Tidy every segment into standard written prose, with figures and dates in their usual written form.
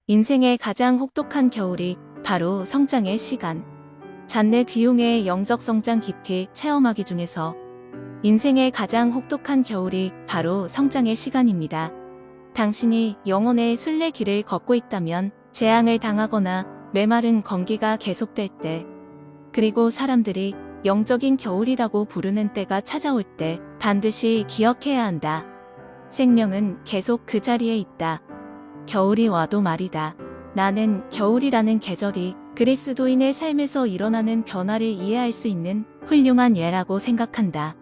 인생의 가장 혹독한 겨울이 바로 성장의 시간. 잔내 귀용의 영적 성장 깊이 체험하기 중에서 인생의 가장 혹독한 겨울이 바로 성장의 시간입니다. 당신이 영혼의 순례길을 걷고 있다면, 재앙을 당하거나 메마른 건기가 계속될 때, 그리고 사람들이 영적인 겨울이라고 부르는 때가 찾아올 때 반드시 기억해야 한다. 생명은 계속 그 자리에 있다. 겨울이 와도 말이다. 나는 겨울이라는 계절이 그리스도인의 삶에서 일어나는 변화를 이해할 수 있는 훌륭한 예라고 생각한다.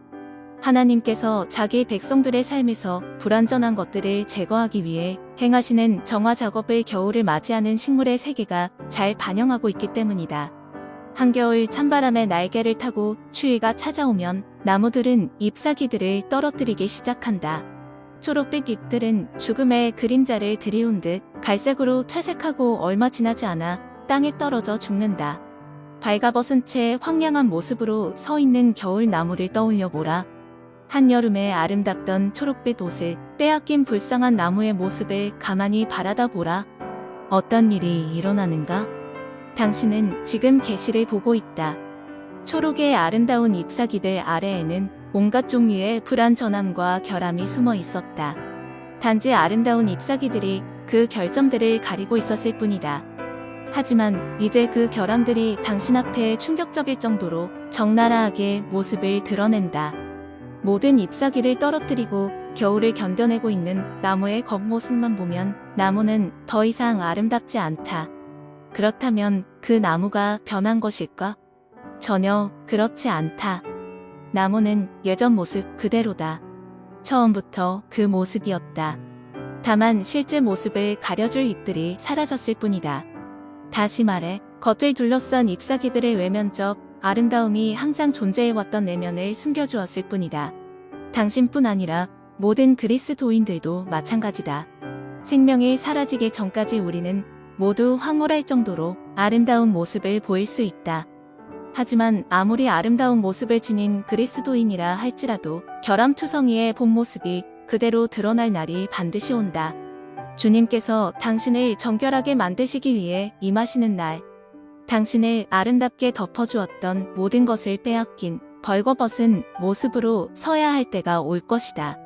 하나님께서 자기 백성들의 삶에서 불완전한 것들을 제거하기 위해 행하시는 정화 작업을 겨울을 맞이하는 식물의 세계가 잘 반영하고 있기 때문이다. 한겨울 찬바람에 날개를 타고 추위가 찾아오면 나무들은 잎사귀들을 떨어뜨리기 시작한다. 초록빛 잎들은 죽음의 그림자를 들이운 듯 갈색으로 퇴색하고 얼마 지나지 않아 땅에 떨어져 죽는다. 발가벗은 채 황량한 모습으로 서 있는 겨울 나무를 떠올려 보라. 한여름에 아름답던 초록빛 옷을 빼앗긴 불쌍한 나무의 모습을 가만히 바라다 보라. 어떤 일이 일어나는가? 당신은 지금 계시를 보고 있다. 초록의 아름다운 잎사귀들 아래에는 온갖 종류의 불완전함과 결함이 숨어 있었다. 단지 아름다운 잎사귀들이 그 결점들을 가리고 있었을 뿐이다. 하지만 이제 그 결함들이 당신 앞에 충격적일 정도로 적나라하게 모습을 드러낸다. 모든 잎사귀를 떨어뜨리고 겨울을 견뎌내고 있는 나무의 겉모습만 보면 나무는 더 이상 아름답지 않다. 그렇다면 그 나무가 변한 것일까? 전혀 그렇지 않다. 나무는 예전 모습 그대로다. 처음부터 그 모습이었다. 다만 실제 모습을 가려줄 잎들이 사라졌을 뿐이다. 다시 말해, 겉을 둘러싼 잎사귀들의 외면적 아름다움이 항상 존재해왔던 내면을 숨겨주었을 뿐이다. 당신뿐 아니라 모든 그리스도인들도 마찬가지다. 생명이 사라지기 전까지 우리는 모두 황홀할 정도로 아름다운 모습을 보일 수 있다. 하지만 아무리 아름다운 모습을 지닌 그리스도인이라 할지라도 결함투성이의 본 모습이 그대로 드러날 날이 반드시 온다. 주님께서 당신을 정결하게 만드시기 위해 임하시는 날, 당신을 아름답게 덮어주었던 모든 것을 빼앗긴 벌거벗은 모습으로 서야 할 때가 올 것이다.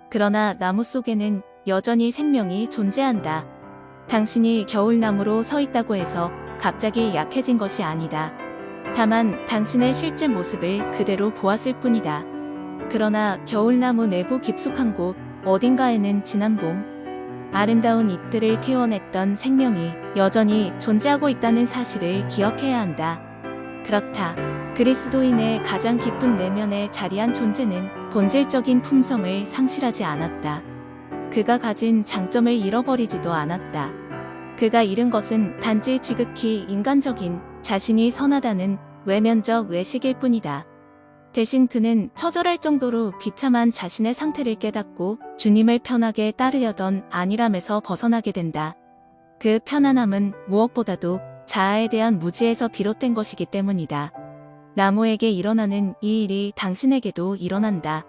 그러나 나무 속에는 여전히 생명이 존재한다. 당신이 겨울나무로 서 있다고 해서 갑자기 약해진 것이 아니다. 다만 당신의 실제 모습을 그대로 보았을 뿐이다. 그러나 겨울나무 내부 깊숙한 곳 어딘가에는 지난 봄, 아름다운 잎들을 키워냈던 생명이 여전히 존재하고 있다는 사실을 기억해야 한다. 그렇다. 그리스도인의 가장 깊은 내면에 자리한 존재는 본질적인 품성을 상실하지 않았다. 그가 가진 장점을 잃어버리지도 않았다. 그가 잃은 것은 단지 지극히 인간적인 자신이 선하다는 외면적 외식일 뿐이다. 대신 그는 처절할 정도로 비참한 자신의 상태를 깨닫고 주님을 편하게 따르려던 안일함에서 벗어나게 된다. 그 편안함은 무엇보다도 자아에 대한 무지에서 비롯된 것이기 때문이다. 나무에게 일어나는 이 일이 당신에게도 일어난다.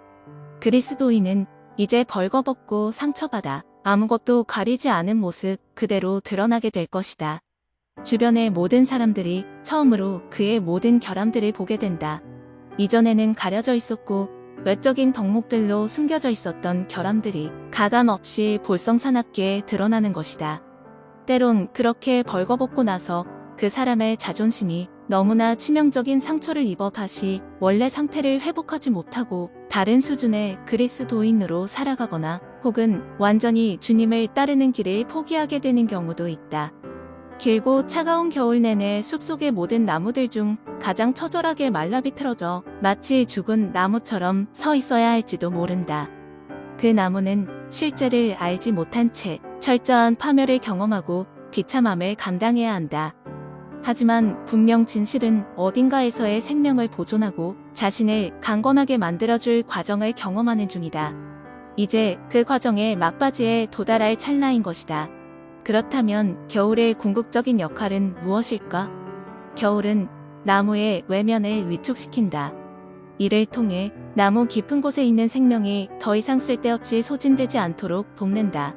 그리스도인은 이제 벌거벗고 상처받아 아무것도 가리지 않은 모습 그대로 드러나게 될 것이다. 주변의 모든 사람들이 처음으로 그의 모든 결함들을 보게 된다. 이전에는 가려져 있었고 외적인 덕목들로 숨겨져 있었던 결함들이 가감없이 볼썽사납게 드러나는 것이다. 때론 그렇게 벌거벗고 나서 그 사람의 자존심이 너무나 치명적인 상처를 입어 다시 원래 상태를 회복하지 못하고 다른 수준의 그리스도인으로 살아가거나 혹은 완전히 주님을 따르는 길을 포기하게 되는 경우도 있다. 길고 차가운 겨울 내내 숲속의 모든 나무들 중 가장 처절하게 말라비틀어져 마치 죽은 나무처럼 서 있어야 할지도 모른다. 그 나무는 실제를 알지 못한 채 철저한 파멸을 경험하고 비참함을 감당해야 한다. 하지만 분명 진실은 어딘가에서의 생명을 보존하고 자신을 강건하게 만들어줄 과정을 경험하는 중이다. 이제 그 과정의 막바지에 도달할 찰나인 것이다. 그렇다면 겨울의 궁극적인 역할은 무엇일까? 겨울은 나무의 외면을 위축시킨다. 이를 통해 나무 깊은 곳에 있는 생명이 더 이상 쓸데없이 소진되지 않도록 돕는다.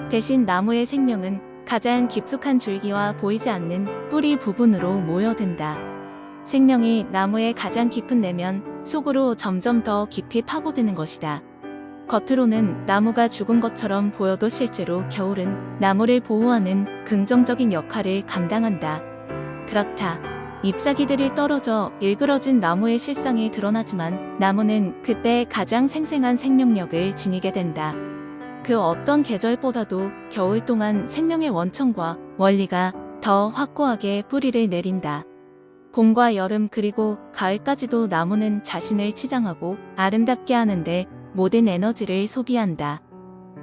대신 나무의 생명은 가장 깊숙한 줄기와 보이지 않는 뿌리 부분으로 모여든다. 생명이 나무의 가장 깊은 내면 속으로 점점 더 깊이 파고드는 것이다. 겉으로는 나무가 죽은 것처럼 보여도 실제로 겨울은 나무를 보호하는 긍정적인 역할을 감당한다. 그렇다. 잎사귀들이 떨어져 일그러진 나무의 실상이 드러나지만 나무는 그때 가장 생생한 생명력을 지니게 된다. 그 어떤 계절보다도 겨울 동안 생명의 원천과 원리가 더 확고하게 뿌리를 내린다. 봄과 여름 그리고 가을까지도 나무는 자신을 치장하고 아름답게 하는데 모든 에너지를 소비한다.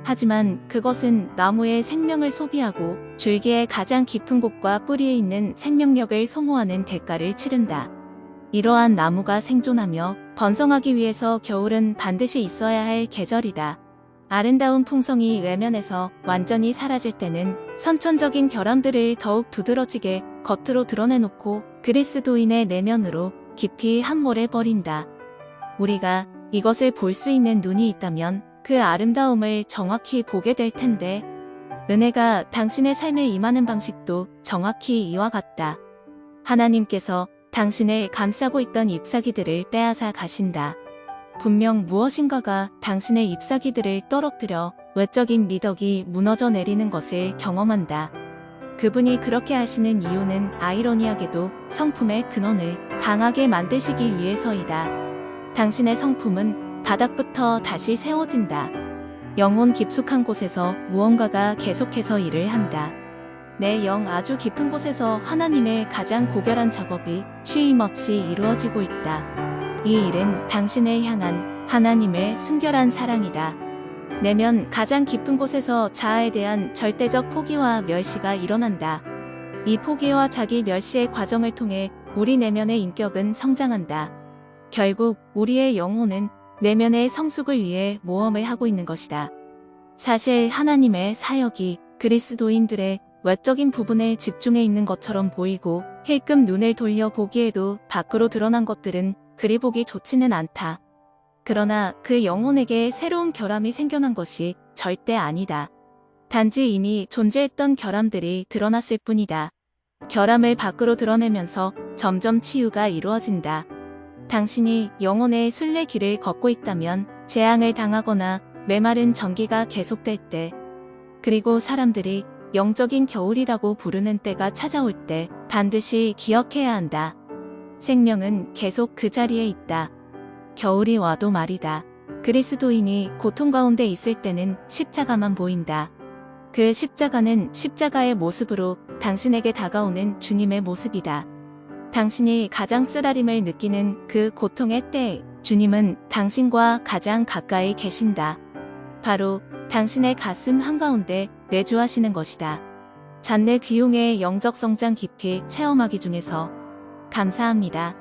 하지만 그것은 나무의 생명을 소비하고 줄기의 가장 깊은 곳과 뿌리에 있는 생명력을 소모하는 대가를 치른다. 이러한 나무가 생존하며 번성하기 위해서 겨울은 반드시 있어야 할 계절이다. 아름다운 풍성이 외면에서 완전히 사라질 때는 선천적인 결함들을 더욱 두드러지게 겉으로 드러내놓고 그리스도인의 내면으로 깊이 함몰해 버린다. 우리가 이것을 볼 수 있는 눈이 있다면 그 아름다움을 정확히 보게 될 텐데, 은혜가 당신의 삶에 임하는 방식도 정확히 이와 같다. 하나님께서 당신을 감싸고 있던 잎사귀들을 빼앗아 가신다. 분명 무엇인가가 당신의 잎사귀들을 떨어뜨려 외적인 미덕이 무너져 내리는 것을 경험한다. 그분이 그렇게 하시는 이유는 아이러니하게도 성품의 근원을 강하게 만드시기 위해서이다. 당신의 성품은 바닥부터 다시 세워진다. 영혼 깊숙한 곳에서 무언가가 계속해서 일을 한다. 내 영 아주 깊은 곳에서 하나님의 가장 고결한 작업이 쉼 없이 이루어지고 있다. 이 일은 당신을 향한 하나님의 순결한 사랑이다. 내면 가장 깊은 곳에서 자아에 대한 절대적 포기와 멸시가 일어난다. 이 포기와 자기 멸시의 과정을 통해 우리 내면의 인격은 성장한다. 결국 우리의 영혼은 내면의 성숙을 위해 모험을 하고 있는 것이다. 사실 하나님의 사역이 그리스도인들의 외적인 부분에 집중해 있는 것처럼 보이고 힐끔 눈을 돌려 보기에도 밖으로 드러난 것들은 그리 보기 좋지는 않다. 그러나 그 영혼에게 새로운 결함이 생겨난 것이 절대 아니다. 단지 이미 존재했던 결함들이 드러났을 뿐이다. 결함을 밖으로 드러내면서 점점 치유가 이루어진다. 당신이 영혼의 순례길을 걷고 있다면 재앙을 당하거나 메마른 전기가 계속될 때, 그리고 사람들이 영적인 겨울이라고 부르는 때가 찾아올 때 반드시 기억해야 한다. 생명은 계속 그 자리에 있다. 겨울이 와도 말이다. 그리스도인이 고통 가운데 있을 때는 십자가만 보인다. 그 십자가는 십자가의 모습으로 당신에게 다가오는 주님의 모습이다. 당신이 가장 쓰라림을 느끼는 그 고통의 때에 주님은 당신과 가장 가까이 계신다. 바로 당신의 가슴 한가운데 내주하시는 것이다. 잔내 귀용의 영적 성장 깊이 체험하기 중에서 감사합니다.